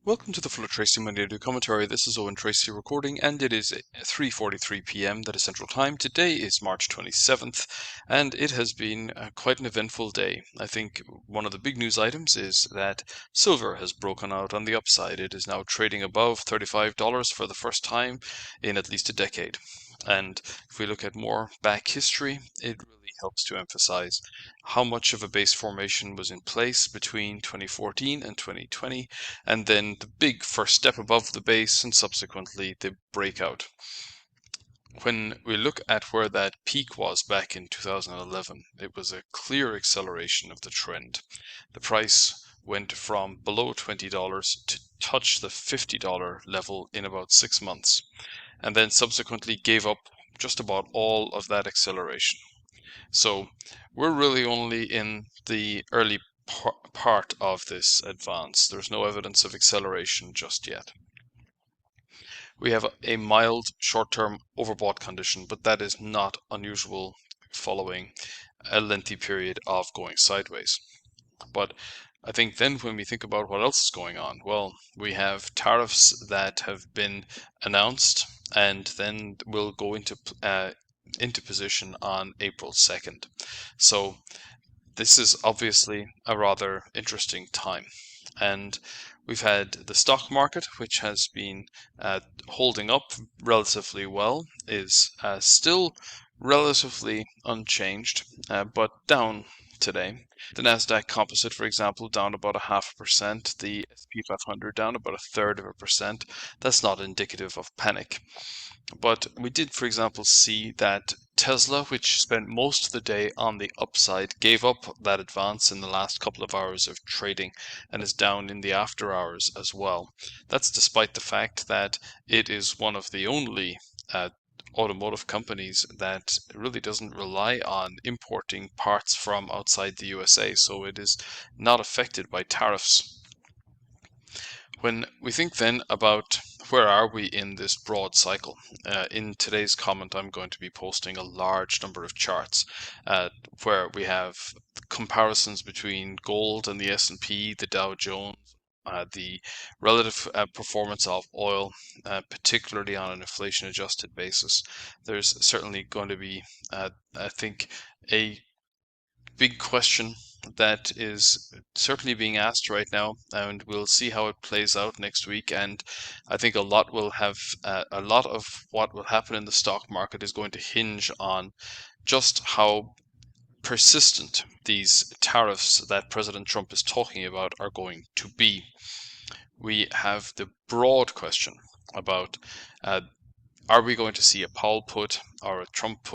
Welcome to the Full of Tracy Monday Daily Commentary. This is Owen Tracy recording, and it is 3:43 p.m. that is Central Time. Today is March 27th, and it has been quite an eventful day. I think one of the big news items is that silver has broken out on the upside. It is now trading above $35 for the first time in at least a decade. And if we look at more back history, it really helps to emphasize how much of a base formation was in place between 2014 and 2020, and then the big first step above the base and subsequently the breakout. When we look at where that peak was back in 2011, it was a clear acceleration of the trend. The price went from below $20 to touch the $50 level in about 6 months, and then subsequently gave up just about all of that acceleration. So we're really only in the early part of this advance. There's no evidence of acceleration just yet. We have a mild short-term overbought condition, but that is not unusual following a lengthy period of going sideways. But I think then when we think about what else is going on, well, we have tariffs that have been announced and then will go into position on April 2nd. So this is obviously a rather interesting time. And we've had the stock market, which has been holding up relatively well, is still relatively unchanged, but down today. The Nasdaq Composite, for example, down about 0.5%. The S&P 500 down about 1/3%. That's not indicative of panic. But we did, for example, see that Tesla, which spent most of the day on the upside, gave up that advance in the last couple of hours of trading and is down in the after hours as well. That's despite the fact that it is one of the only automotive companies that really doesn't rely on importing parts from outside the USA, so it is not affected by tariffs. When we think then about where are we in this broad cycle, in today's comment I'm going to be posting a large number of charts where we have comparisons between gold and the S&P, the Dow Jones, the relative performance of oil, particularly on an inflation-adjusted basis. There's certainly going to be, I think, a big question that is certainly being asked right now, and we'll see how it plays out next week. And I think a lot of what will happen in the stock market is going to hinge on just how persistent these tariffs that President Trump is talking about are going to be. We have the broad question about are we going to see a Powell put or a Trump put